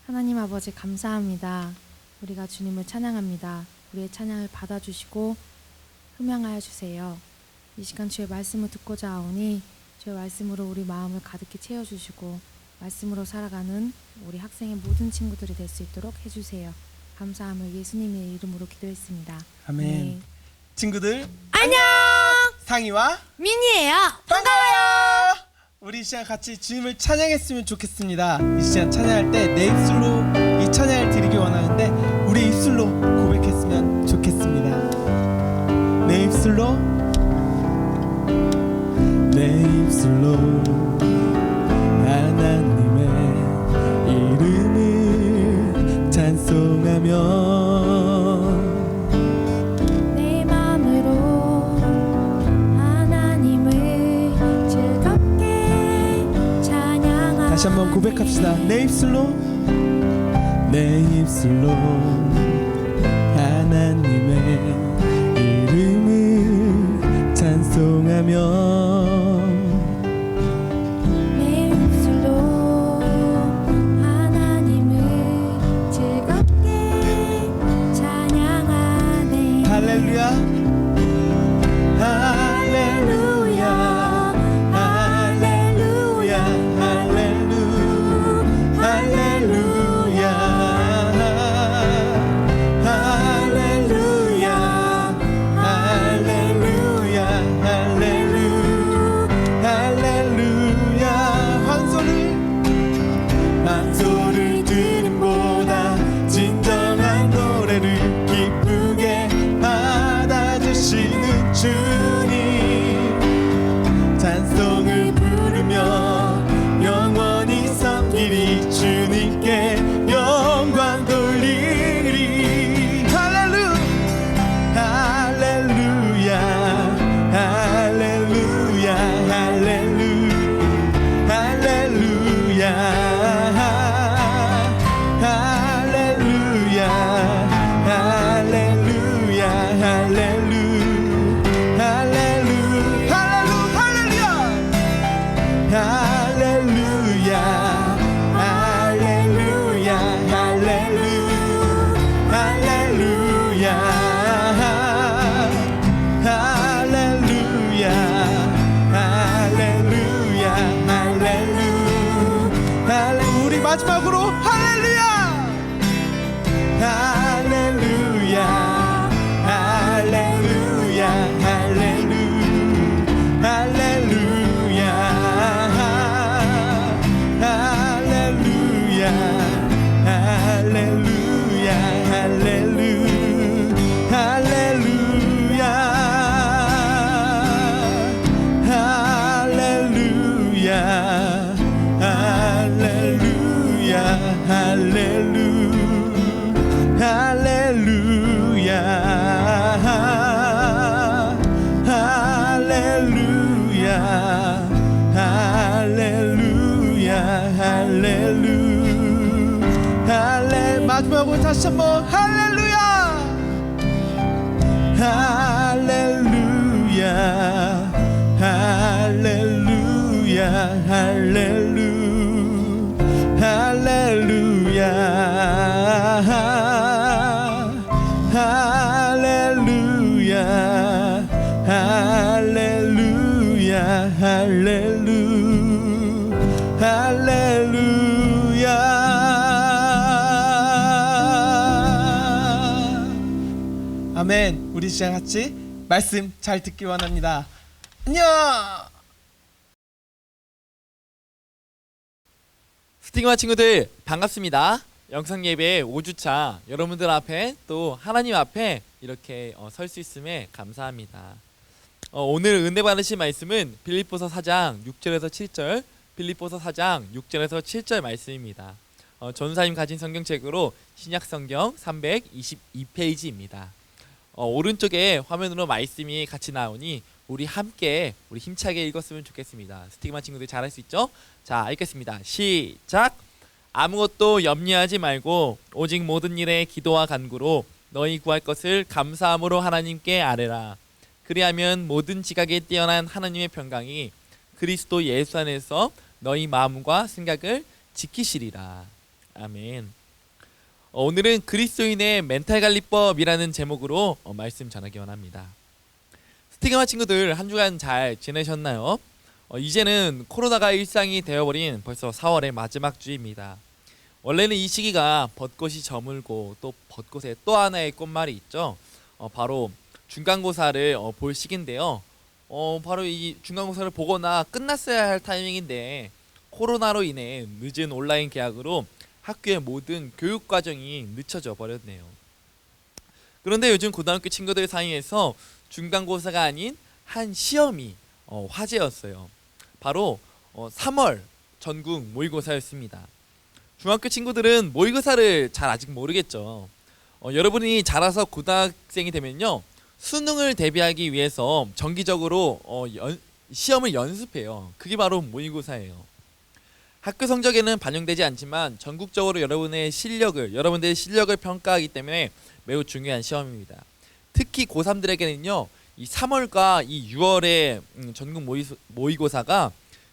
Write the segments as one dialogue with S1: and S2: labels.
S1: 하나님 아버지 감사합니다. 우리가 주님을 찬양합니다. 우리의 찬양을 받아주시고 흠양하여 주세요. 이 시간 주의 말씀을 듣고자 하오니 주의 말씀으로 우리 마음을 가득히 채워주시고 말씀으로 살아가는 우리 학생의 모든 친구들이 될 수 있도록 해주세요. 감사함을 예수님의 이름으로 기도했습니다.
S2: 아멘. 친구들
S1: 안녕!
S2: 상이와
S1: 민이에요.
S2: 반가워요. 우리 이 시간 같이 주님을 찬양했으면 좋겠습니다. 이 시간 찬양할 때 내 입술로 이 찬양을 드리기 원하는데 우리 입술로 고백했으면 좋겠습니다. 내 입술로 하나님의 이름을 찬송하며
S1: 내 마음으로 하나님을 즐겁게 찬양하네.
S2: 다시 한번 고백합시다. 내 입술로 하나님의 이름을 찬송하며
S1: 내 입술로 하나님을 즐겁게 찬양하네.
S2: 할렐루야 할렐루야 할렐루야 할렐루야 할렐루야 할렐루야 할렐루야 할렐루야 환소를 들음보다 진정한 노래를 기쁘게 받아주시는 주님 찬송을 부르며 영원히 섬기리 주님께 영광 돌리리 할렐루야 할렐루야 할렐루야 할렐루야 할렐루야 할렐루야 할렐루야 할렐루야 할렐루야 할렐루야 할렐루야 할렐루야 할렐루야 할렐루야 할렐루야 우리 마지막으로 할렐루야 할렐루야 할렐루야 할렐루야 할렐루야 할렐루야 할렐루야 할렐루야 할렐루야 할렐루야 할렐루야 할렐루야 할렐루야 할렐루야 할렐루야 마지막으로 다시 한번 할렐루야 할렐루야 할렐루야 할렐루야 할렐루야 할렐루야 할렐루야 할렐루야 아멘. 우리 시작 같이 말씀 잘 듣기 원합니다. 안녕.
S3: 스티그마 친구들 반갑습니다. 영상 예배 5주차 여러분들 앞에 또 하나님 앞에 이렇게 설 수 있음에 감사합니다. 오늘 은혜 받으신 말씀은 빌립보서 4장 6절에서 7절, 빌립보서 4장 6절에서 7절 말씀입니다. 전사님 가진 성경책으로 신약성경 322페이지입니다. 오른쪽에 화면으로 말씀이 같이 나오니 우리 함께 우리 힘차게 읽었으면 좋겠습니다. 스티그마 친구들 잘할 수 있죠? 자, 읽겠습니다. 시작! 아무것도 염려하지 말고 오직 모든 일에 기도와 간구로 너희 구할 것을 감사함으로 하나님께 아뢰라. 그리하면 모든 지각에 뛰어난 하나님의 평강이 그리스도 예수 안에서 너희 마음과 생각을 지키시리라. 아멘. 오늘은 그리스도인의 멘탈 관리법이라는 제목으로 말씀 전하기 원합니다. 스티그마 친구들 한 주간 잘 지내셨나요? 이제는 코로나가 일상이 되어버린 벌써 4월의 마지막 주입니다. 원래는 이 시기가 벚꽃이 저물고 또 벚꽃에 또 하나의 꽃말이 있죠. 바로 중간고사를 볼 시기인데요. 바로 이 중간고사를 보거나 끝났어야 할 타이밍인데 코로나로 인해 늦은 온라인 개학으로 학교의 모든 교육 과정이 늦춰져 버렸네요. 그런데 요즘 고등학교 친구들 사이에서 중간고사가 아닌 한 시험이 화제였어요. 바로 3월 전국 모의고사였습니다. 중학교 친구들은 모의고사를 잘 아직 모르겠죠. 여러분이 자라서 고등학생이 되면요, 수능을 대비하기 위해서 정기적으로 시험을 연습해요. 그게 바로 모의고사예요. 학교 성적에는 반영되지 않지만 전국적으로 여러분들의 실력을 평가하기 때문에 매우 중요한 시험입니다. 특히 고3들에게는요, 이 3월과 이 6월의 전국 모의고사가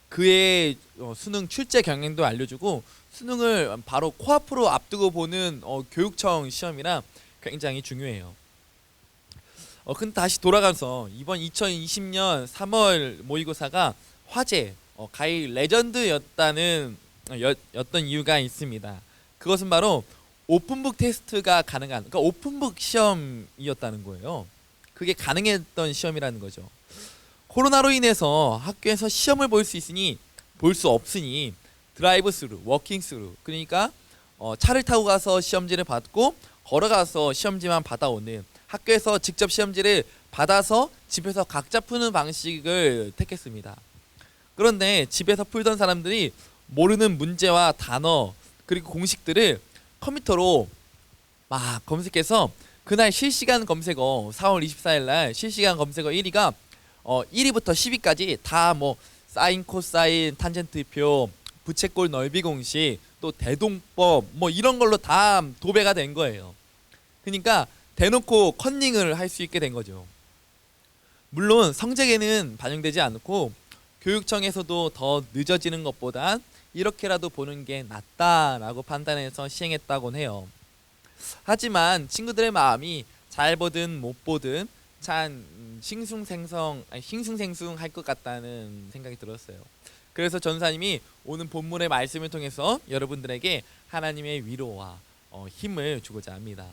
S3: 그의 수능 출제 경향도 알려주고 수능을 바로 코앞으로 앞두고 보는 교육청 시험이라 굉장히 중요해요. 근데 다시 돌아가서 이번 2020년 3월 모의고사가 화제, 가히 레전드였던 이유가 있습니다. 그것은 바로 오픈북 테스트가 가능한, 그러니까 오픈북 시험이었다는 거예요. 그게 가능했던 시험이라는 거죠. 코로나로 인해서 학교에서 시험을 볼 수 없으니 드라이브 스루, 워킹 스루, 그러니까 차를 타고 가서 시험지를 받고 걸어가서 시험지만 받아오는, 학교에서 직접 시험지를 받아서 집에서 각자 푸는 방식을 택했습니다. 그런데 집에서 풀던 사람들이 모르는 문제와 단어 그리고 공식들을 컴퓨터로 막 검색해서 그날 실시간 검색어 4월 24일 날 실시간 검색어 1위가 1위부터 10위까지 다 뭐 사인, 코사인, 탄젠트표, 부채꼴 넓이 공식, 또 대동법 뭐 이런 걸로 다 도배가 된 거예요. 그러니까 대놓고 컨닝을 할 수 있게 된 거죠. 물론 성적에는 반영되지 않고 교육청에서도 더 늦어지는 것보단 이렇게라도 보는 게 낫다라고 판단해서 시행했다곤 해요. 하지만 친구들의 마음이 잘 보든 못 보든 참 싱숭생숭할 것 같다는 생각이 들었어요. 그래서 전사님이 오늘 본문의 말씀을 통해서 여러분들에게 하나님의 위로와 힘을 주고자 합니다.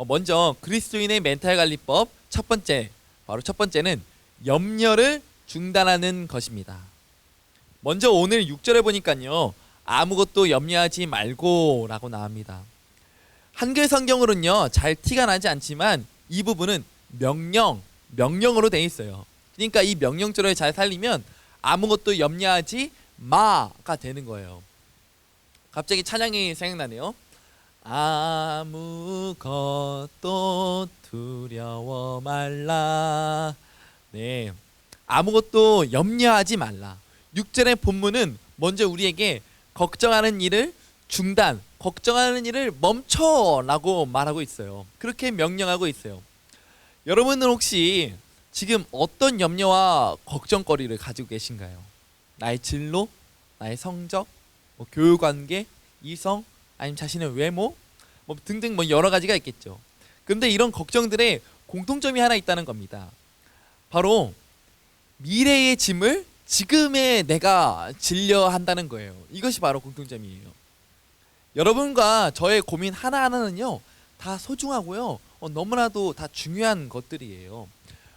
S3: 먼저 그리스도인의 멘탈 관리법 첫 번째는 염려를 중단하는 것입니다. 먼저 오늘 6절에 보니까요, 아무것도 염려하지 말고 라고 나옵니다. 한글 성경으로는요 잘 티가 나지 않지만 이 부분은 명령으로 되어 있어요. 그러니까 이 명령절을 잘 살리면 아무것도 염려하지 마가 되는 거예요. 갑자기 찬양이 생각나네요. 아무것도 두려워 말라. 네, 아무것도 염려하지 말라. 6절의 본문은 먼저 우리에게 걱정하는 일을 걱정하는 일을 멈춰라고 말하고 있어요. 그렇게 명령하고 있어요. 여러분은 혹시 지금 어떤 염려와 걱정거리를 가지고 계신가요? 나의 진로, 나의 성적, 교육관계, 이성, 아니면 자신의 외모, 등등 여러 가지가 있겠죠. 그런데 이런 걱정들의 공통점이 하나 있다는 겁니다. 바로 미래의 짐을 지금의 내가 질려 한다는 거예요. 이것이 바로 공통점이에요. 여러분과 저의 고민 하나하나는요 다 소중하고요 너무나도 다 중요한 것들이에요.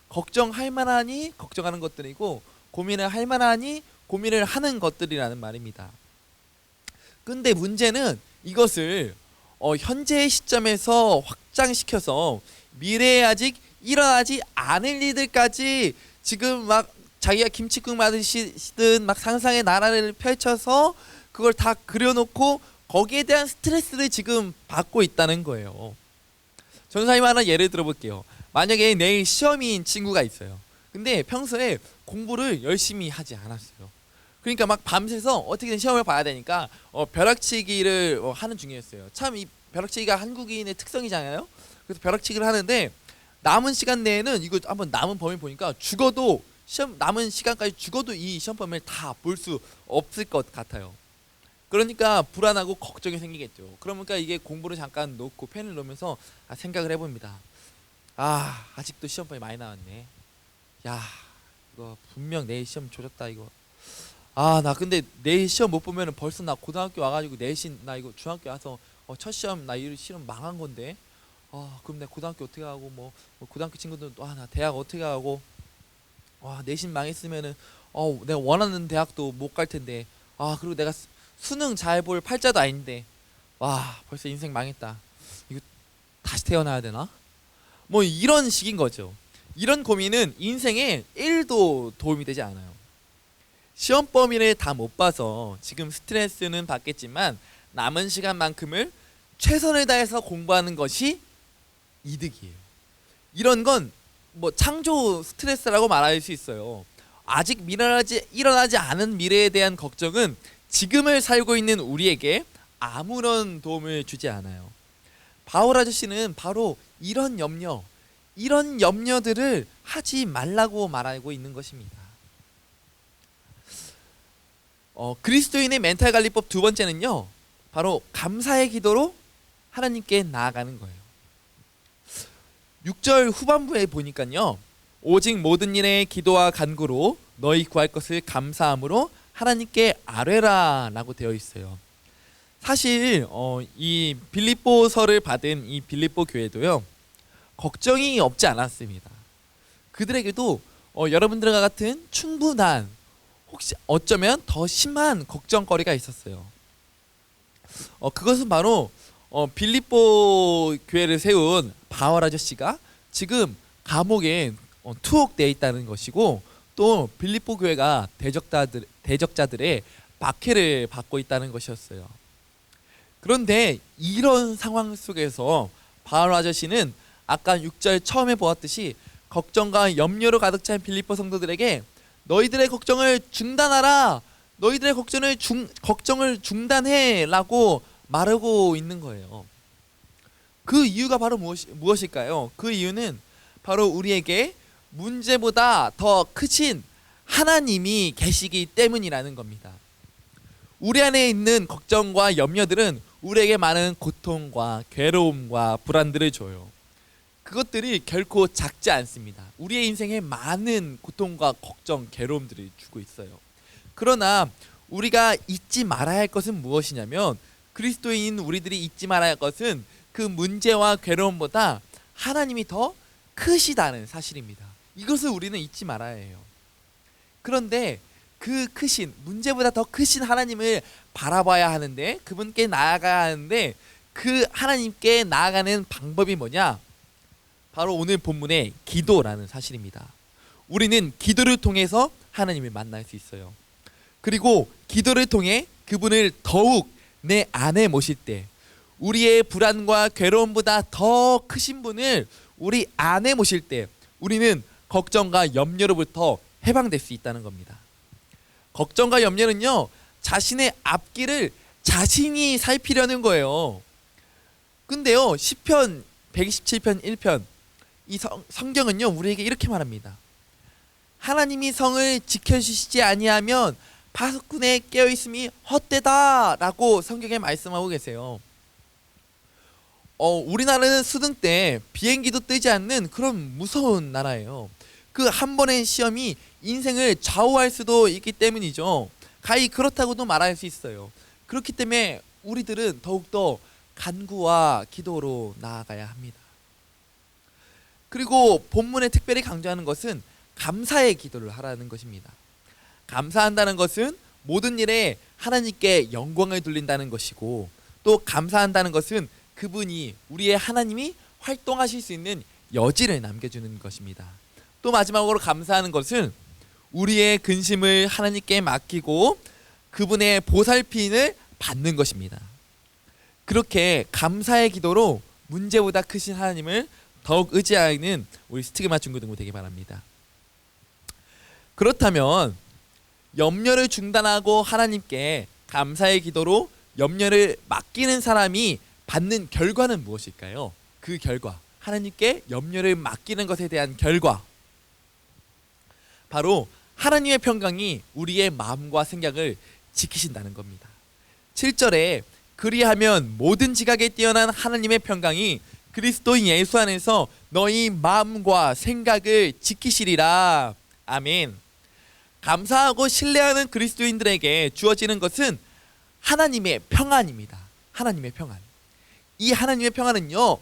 S3: 걱정할 만하니 걱정하는 것들이고 고민을 할 만하니 고민을 하는 것들이라는 말입니다. 근데 문제는 이것을 현재의 시점에서 확장시켜서 미래에 아직 일어나지 않을 일들까지 지금 막 자기가 김치국 만드시듯 막 상상의 나라를 펼쳐서 그걸 다 그려놓고 거기에 대한 스트레스를 지금 받고 있다는 거예요. 전사님 하나 예를 들어볼게요. 만약에 내일 시험인 친구가 있어요. 근데 평소에 공부를 열심히 하지 않았어요. 그러니까 막 밤새서 어떻게든 시험을 봐야 되니까 벼락치기를 하는 중이었어요. 참 이 벼락치기가 한국인의 특성이잖아요. 그래서 벼락치기를 하는데 남은 시간 내에는 이거 한번 남은 범위 보니까 죽어도 시험 남은 시간까지 죽어도 이 시험 범위를 다 볼 수 없을 것 같아요. 그러니까 불안하고 걱정이 생기겠죠. 그러니까 이게 공부를 잠깐 놓고 펜을 놓으면서 생각을 해봅니다. 아직도 시험범위 많이 나왔네. 야, 이거 분명 내일 시험 조졌다 이거. 나 근데 내일 시험 못 보면은 벌써 나 고등학교 와가지고 내신 나 이거 중학교 와서 첫 시험 나 이 시험 망한 건데. 그럼 내가 고등학교 어떻게 하고 뭐 고등학교 친구들은 또 나 대학 어떻게 하고. 내신 망했으면은 내가 원하는 대학도 못 갈 텐데. 그리고 내가 수능 잘 볼 팔자도 아닌데. 벌써 인생 망했다. 이거 다시 태어나야 되나? 뭐 이런 식인 거죠. 이런 고민은 인생에 1도 도움이 되지 않아요. 시험 범위를 다 못 봐서 지금 스트레스는 받겠지만 남은 시간만큼을 최선을 다해서 공부하는 것이 이득이에요. 이런 건 뭐 창조 스트레스라고 말할 수 있어요. 아직 일어나지 않은 미래에 대한 걱정은 지금을 살고 있는 우리에게 아무런 도움을 주지 않아요. 바울 아저씨는 바로 이런 염려들을 하지 말라고 말하고 있는 것입니다. 그리스도인의 멘탈 관리법 두 번째는요, 바로 감사의 기도로 하나님께 나아가는 거예요. 6절 후반부에 보니까요, 오직 모든 일에 기도와 간구로 너희 구할 것을 감사함으로 하나님께 아뢰라 라고 되어 있어요. 사실 이 빌립보서를 받은 이 빌립보 교회도요, 걱정이 없지 않았습니다. 그들에게도 여러분들과 같은 충분한, 혹시 어쩌면 더 심한 걱정거리가 있었어요. 그것은 바로 빌립보 교회를 세운 바울 아저씨가 지금 감옥에 투옥되어 있다는 것이고, 또 빌립보 교회가 대적자들의 박해를 받고 있다는 것이었어요. 그런데 이런 상황 속에서 바울 아저씨는 아까 6절 처음에 보았듯이 걱정과 염려로 가득 찬 빌립보 성도들에게 너희들의 걱정을 중단하라, 너희들의 걱정을 중단해 라고 말하고 있는 거예요. 그 이유가 바로 무엇일까요? 그 이유는 바로 우리에게 문제보다 더 크신 하나님이 계시기 때문이라는 겁니다. 우리 안에 있는 걱정과 염려들은 우리에게 많은 고통과 괴로움과 불안들을 줘요. 그것들이 결코 작지 않습니다. 우리의 인생에 많은 고통과 걱정, 괴로움들을 주고 있어요. 그러나 우리가 잊지 말아야 할 것은 무엇이냐면, 그리스도인 우리들이 잊지 말아야 할 것은 그 문제와 괴로움보다 하나님이 더 크시다는 사실입니다. 이것을 우리는 잊지 말아야 해요. 그런데 그 크신, 문제보다 더 크신 하나님을 바라봐야 하는데, 그분께 나아가야 하는데, 그 하나님께 나아가는 방법이 뭐냐? 바로 오늘 본문의 기도라는 사실입니다. 우리는 기도를 통해서 하나님을 만날 수 있어요. 그리고 기도를 통해 그분을 더욱 내 안에 모실 때, 우리의 불안과 괴로움보다 더 크신 분을 우리 안에 모실 때, 우리는 걱정과 염려로부터 해방될 수 있다는 겁니다. 걱정과 염려는요, 자신의 앞길을 자신이 살피려는 거예요. 근데요, 시편 127편 1편, 이 성경은요, 우리에게 이렇게 말합니다. 하나님이 성을 지켜주시지 아니하면 파수꾼에 깨어있음이 헛되다 라고 성경에 말씀하고 계세요. 우리나라는 수능 때 비행기도 뜨지 않는 그런 무서운 나라예요. 그 한 번의 시험이 인생을 좌우할 수도 있기 때문이죠. 가히 그렇다고도 말할 수 있어요. 그렇기 때문에 우리들은 더욱더 간구와 기도로 나아가야 합니다. 그리고 본문에 특별히 강조하는 것은 감사의 기도를 하라는 것입니다. 감사한다는 것은 모든 일에 하나님께 영광을 돌린다는 것이고, 또 감사한다는 것은 그분이, 우리의 하나님이 활동하실 수 있는 여지를 남겨주는 것입니다. 또 마지막으로 감사하는 것은 우리의 근심을 하나님께 맡기고 그분의 보살핌을 받는 것입니다. 그렇게 감사의 기도로 문제보다 크신 하나님을 더욱 의지하는 우리 스티그마 중고등부 되기 바랍니다. 그렇다면 염려를 중단하고 하나님께 감사의 기도로 염려를 맡기는 사람이 받는 결과는 무엇일까요? 그 결과, 하나님께 염려를 맡기는 것에 대한 결과, 바로 하나님의 평강이 우리의 마음과 생각을 지키신다는 겁니다. 7절에 그리하면 모든 지각에 뛰어난 하나님의 평강이 그리스도인 예수 안에서 너희 마음과 생각을 지키시리라. 아멘. 감사하고 신뢰하는 그리스도인들에게 주어지는 것은 하나님의 평안입니다. 하나님의 평안. 이 하나님의 평안은요,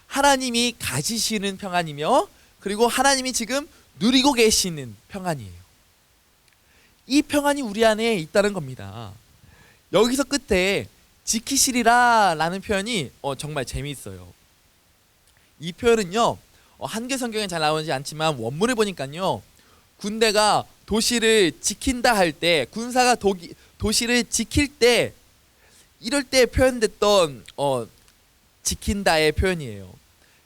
S3: 하나님이 가지시는 평안이며, 그리고 하나님이 지금 누리고 계시는 평안이에요. 이 평안이 우리 안에 있다는 겁니다. 여기서 끝에 지키시리라 라는 표현이 정말 재미있어요. 이 표현은요, 한글 성경에 잘 나오지 않지만 원문을 보니까요, 군대가 도시를 지킨다 할 때, 군사가 도시를 지킬 때, 이럴 때 표현됐던 지킨다의 표현이에요.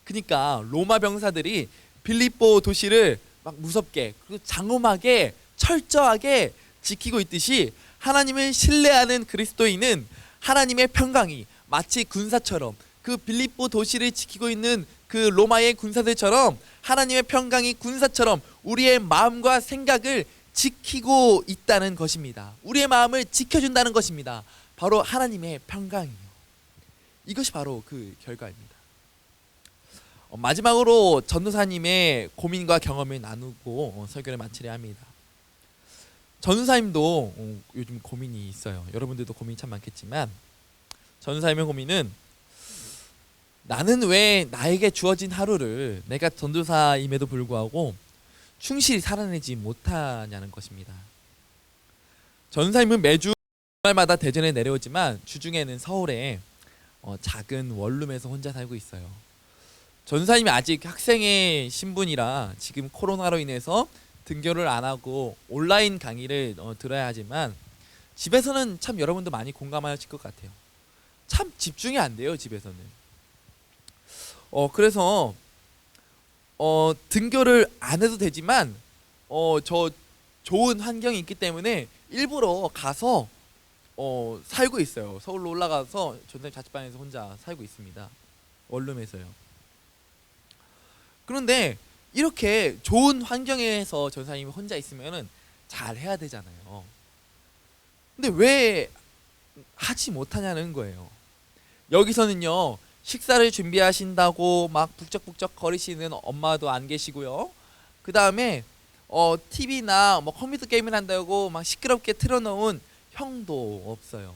S3: 그러니까 로마 병사들이 빌립보 도시를 막 무섭게, 그리고 장엄하게, 철저하게 지키고 있듯이 하나님을 신뢰하는 그리스도인은 하나님의 평강이 마치 군사처럼, 그 빌립보 도시를 지키고 있는 그 로마의 군사들처럼 하나님의 평강이 군사처럼 우리의 마음과 생각을 지키고 있다는 것입니다. 우리의 마음을 지켜준다는 것입니다. 바로 하나님의 평강이요. 이것이 바로 그 결과입니다. 마지막으로 전도사님의 고민과 경험을 나누고 설교를 마치려 합니다. 전도사님도 요즘 고민이 있어요. 여러분들도 고민이 참 많겠지만, 전도사님의 고민은 나는 왜 나에게 주어진 하루를 내가 전도사임에도 불구하고 충실히 살아내지 못하냐는 것입니다. 전도사님은 매주 주말마다 대전에 내려오지만 주중에는 서울에 작은 원룸에서 혼자 살고 있어요. 전도사님이 아직 학생의 신분이라 지금 코로나로 인해서 등교를 안 하고 온라인 강의를 들어야 하지만, 집에서는 참 여러분도 많이 공감하실 것 같아요. 참 집중이 안 돼요, 집에서는. 그래서 등교를 안 해도 되지만 저 좋은 환경이 있기 때문에 일부러 가서 살고 있어요. 서울로 올라가서 전도사님 자취방에서 혼자 살고 있습니다. 원룸에서요. 그런데 이렇게 좋은 환경에서 전도사님이 혼자 있으면은 잘 해야 되잖아요. 근데 왜 하지 못하냐는 거예요. 여기서는요, 식사를 준비하신다고 막 북적북적 거리시는 엄마도 안 계시고요. 그 다음에 TV나 뭐 컴퓨터 게임을 한다고 막 시끄럽게 틀어놓은 형도 없어요.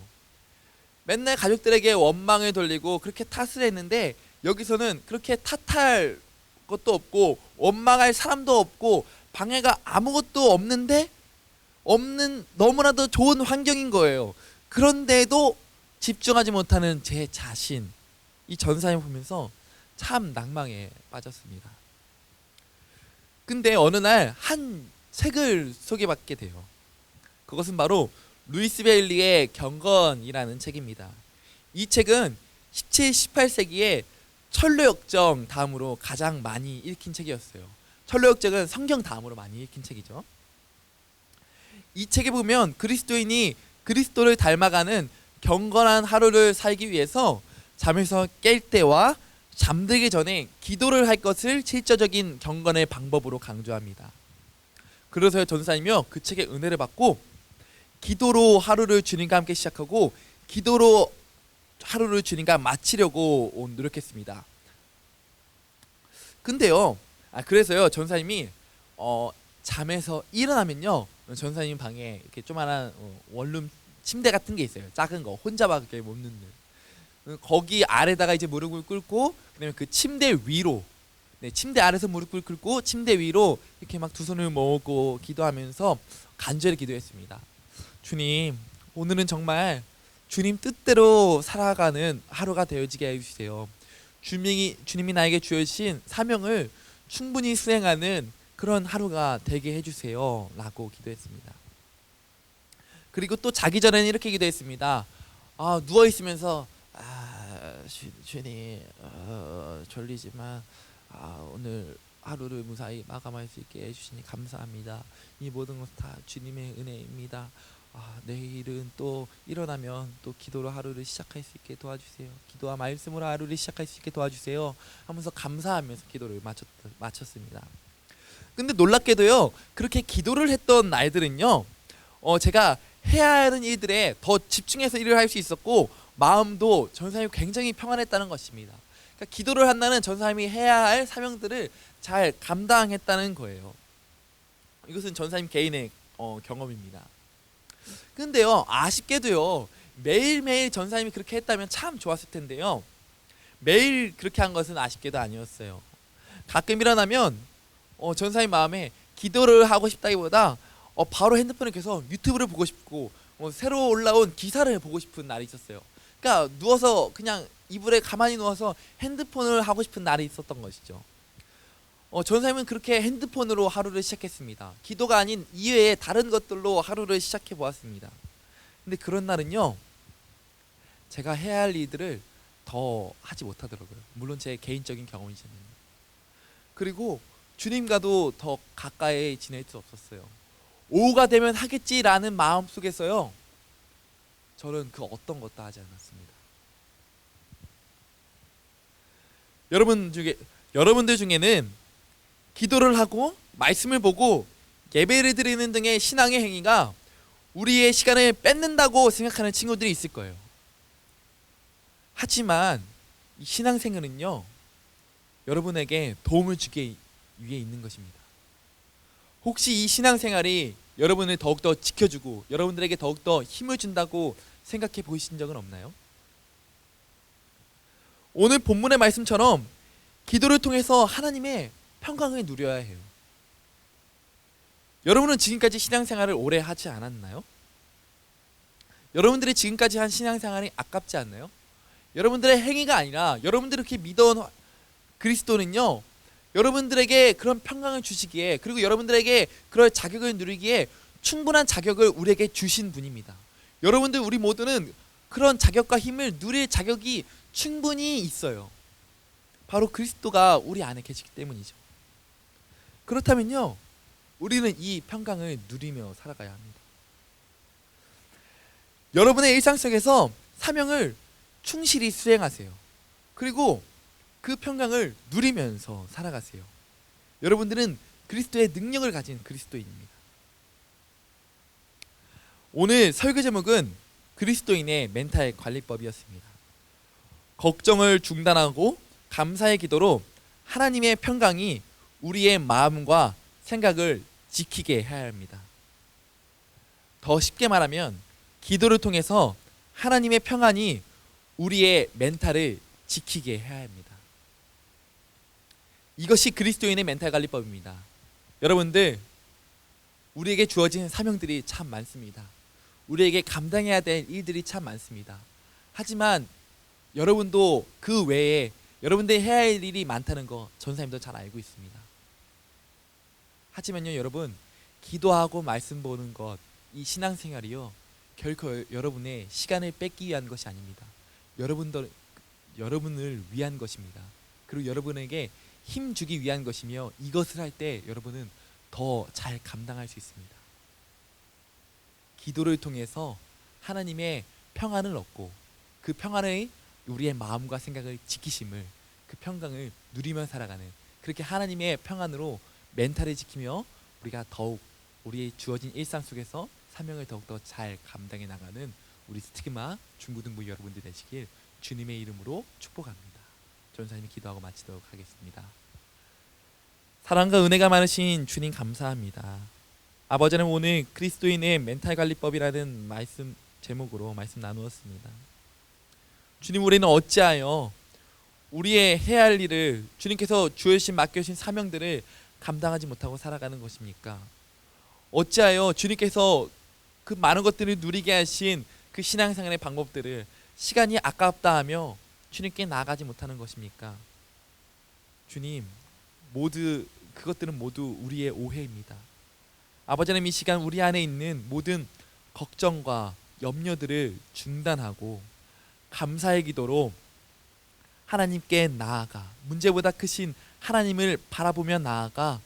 S3: 맨날 가족들에게 원망을 돌리고 그렇게 탓을 했는데, 여기서는 그렇게 탓할 것도 없고 원망할 사람도 없고 방해가 아무것도 없는데, 너무나도 좋은 환경인 거예요. 그런데도 집중하지 못하는 제 자신, 이 전사님 보면서 참 낭망에 빠졌습니다. 근데 어느 날 한 책을 소개받게 돼요. 그것은 바로 루이스 베일리의 경건이라는 책입니다. 이 책은 17, 18세기에 철로역정 다음으로 가장 많이 읽힌 책이었어요. 철로역정은 성경 다음으로 많이 읽힌 책이죠. 이 책에 보면 그리스도인이 그리스도를 닮아가는 경건한 하루를 살기 위해서 잠에서 깰 때와 잠들기 전에 기도를 할 것을 실질적인 경건의 방법으로 강조합니다. 그래서 전사님이요, 그 책의 은혜를 받고 기도로 하루를 주님과 함께 시작하고 기도로 하루를 주님과 마치려고 노력했습니다. 근데요, 그래서요, 전사님이 잠에서 일어나면요, 전사님 방에 이렇게 조그만한 원룸 침대 같은 게 있어요. 작은 거, 혼자밖에 못 눕는. 거기 아래다가 이제 무릎을 꿇고, 그다음에 그 침대 위로, 침대 아래서 무릎을 꿇고 침대 위로 이렇게 막 두 손을 모으고 기도하면서 간절히 기도했습니다. 주님, 오늘은 정말 주님 뜻대로 살아가는 하루가 되어지게 해주세요. 주님이 나에게 주신 사명을 충분히 수행하는 그런 하루가 되게 해주세요 라고 기도했습니다. 그리고 또 자기 전에는 이렇게 기도했습니다. 누워있으면서 주님, 졸리지만 오늘 하루를 무사히 마감할 수 있게 해주시니 감사합니다. 이 모든 것은 다 주님의 은혜입니다. 내일은 또 일어나면 또 기도로 하루를 시작할 수 있게 도와주세요. 기도와 말씀으로 하루를 시작할 수 있게 도와주세요 하면서 감사하면서 기도를 마쳤습니다. 근데 놀랍게도요, 그렇게 기도를 했던 날들은요, 제가 해야 하는 일들에 더 집중해서 일을 할 수 있었고 마음도 전사님이 굉장히 평안했다는 것입니다. 그러니까 기도를 한다는 전사님이 해야 할 사명들을 잘 감당했다는 거예요. 이것은 전사님 개인의 경험입니다. 근데요, 아쉽게도요, 매일매일 전사님이 그렇게 했다면 참 좋았을 텐데요, 매일 그렇게 한 것은 아쉽게도 아니었어요. 가끔 일어나면 전사님 마음에 기도를 하고 싶다기보다 바로 핸드폰을 켜서 유튜브를 보고 싶고 새로 올라온 기사를 보고 싶은 날이 있었어요. 그러니까 누워서 그냥 이불에 가만히 누워서 핸드폰을 하고 싶은 날이 있었던 것이죠. 전사님은 그렇게 핸드폰으로 하루를 시작했습니다. 기도가 아닌 이외에 다른 것들로 하루를 시작해 보았습니다. 근데 그런 날은요, 제가 해야 할 일들을 더 하지 못하더라고요. 물론 제 개인적인 경험이지만. 그리고 주님과도 더 가까이 지낼 수 없었어요. 오후가 되면 하겠지라는 마음 속에서요, 저는 그 어떤 것도 하지 않았습니다. 여러분들 중에는 기도를 하고 말씀을 보고 예배를 드리는 등의 신앙의 행위가 우리의 시간을 뺏는다고 생각하는 친구들이 있을 거예요. 하지만 이 신앙생활은요, 여러분에게 도움을 주기 위해 있는 것입니다. 혹시 이 신앙생활이 여러분을 더욱더 지켜주고 여러분들에게 더욱더 힘을 준다고 생각해 보신 적은 없나요? 오늘 본문의 말씀처럼 기도를 통해서 하나님의 평강을 누려야 해요. 여러분은 지금까지 신앙생활을 오래 하지 않았나요? 여러분들이 지금까지 한 신앙생활이 아깝지 않나요? 여러분들의 행위가 아니라 여러분들이 이렇게 믿어온 그리스도는요, 여러분들에게 그런 평강을 주시기에, 그리고 여러분들에게 그럴 자격을 누리기에 충분한 자격을 우리에게 주신 분입니다. 여러분들, 우리 모두는 그런 자격과 힘을 누릴 자격이 충분히 있어요. 바로 그리스도가 우리 안에 계시기 때문이죠. 그렇다면요, 우리는 이 평강을 누리며 살아가야 합니다. 여러분의 일상 속에서 사명을 충실히 수행하세요. 그리고 그 평강을 누리면서 살아가세요. 여러분들은 그리스도의 능력을 가진 그리스도인입니다. 오늘 설교 제목은 그리스도인의 멘탈 관리법이었습니다. 걱정을 중단하고 감사의 기도로 하나님의 평강이 우리의 마음과 생각을 지키게 해야 합니다. 더 쉽게 말하면 기도를 통해서 하나님의 평안이 우리의 멘탈을 지키게 해야 합니다. 이것이 그리스도인의 멘탈 관리법입니다. 여러분들, 우리에게 주어진 사명들이 참 많습니다. 우리에게 감당해야 될 일들이 참 많습니다. 하지만 여러분도 그 외에 여러분들이 해야 할 일이 많다는 거 전사님도 잘 알고 있습니다. 하지만요, 여러분, 기도하고 말씀 보는 것, 이 신앙생활이요, 결코 여러분의 시간을 뺏기 위한 것이 아닙니다. 여러분을 위한 것입니다. 그리고 여러분에게 힘 주기 위한 것이며, 이것을 할 때 여러분은 더 잘 감당할 수 있습니다. 기도를 통해서 하나님의 평안을 얻고 그 평안의 우리의 마음과 생각을 지키심을, 그 평강을 누리며 살아가는, 그렇게 하나님의 평안으로 멘탈을 지키며 우리가 더욱 우리의 주어진 일상 속에서 사명을 더욱더 잘 감당해 나가는 우리 스티그마 중고등부 여러분들 되시길 주님의 이름으로 축복합니다. 전사님이 기도하고 마치도록 하겠습니다. 사랑과 은혜가 많으신 주님 감사합니다. 아버지 하나님, 오늘 그리스도인의 멘탈 관리법이라는 말씀 제목으로 말씀 나누었습니다. 주님, 우리는 어찌하여 우리의 해야 할 일을, 주님께서 주신 맡겨주신 사명들을 감당하지 못하고 살아가는 것입니까? 어찌하여 주님께서 그 많은 것들을 누리게 하신 그 신앙생활의 방법들을 시간이 아깝다 하며 주님께 나아가지 못하는 것입니까? 주님, 그것들은 모두 우리의 오해입니다. 아버지 하나님, 이 시간 우리 안에 있는 모든 걱정과 염려들을 중단하고 감사의 기도로 하나님께 나아가, 문제보다 크신 하나님을 바라보며 나아가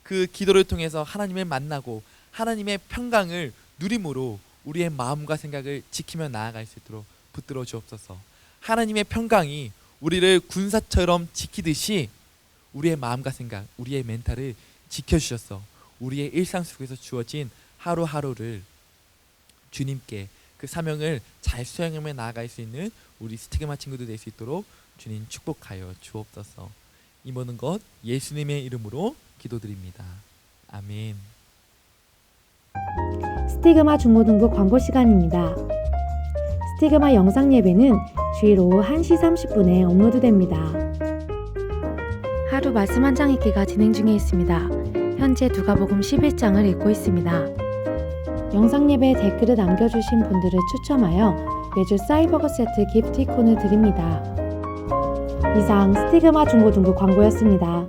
S3: 그 기도를 통해서 하나님을 만나고 하나님의 평강을 누림으로 우리의 마음과 생각을 지키며 나아갈 수 있도록 붙들어 주옵소서. 하나님의 평강이 우리를 군사처럼 지키듯이 우리의 마음과 생각, 우리의 멘탈을 지켜주셔서 우리의 일상 속에서 주어진 하루하루를 주님께 그 사명을 잘 수행하며 나아갈 수 있는 우리 스티그마 친구들 될 수 있도록 주님 축복하여 주옵소서. 이 모든 것 예수님의 이름으로 기도드립니다. 아멘.
S4: 스티그마 중고등부 광고 시간입니다. 스티그마 영상 예배는 주일 오후 1시 30분에 업로드됩니다.
S1: 하루 말씀 한 장 읽기가 진행 중에 있습니다. 현재 누가복음 11장을 읽고 있습니다.
S4: 영상 예배에 댓글을 남겨주신 분들을 추첨하여 매주 사이버거 세트 기프티콘을 드립니다. 이상 스티그마 중고등부 광고였습니다.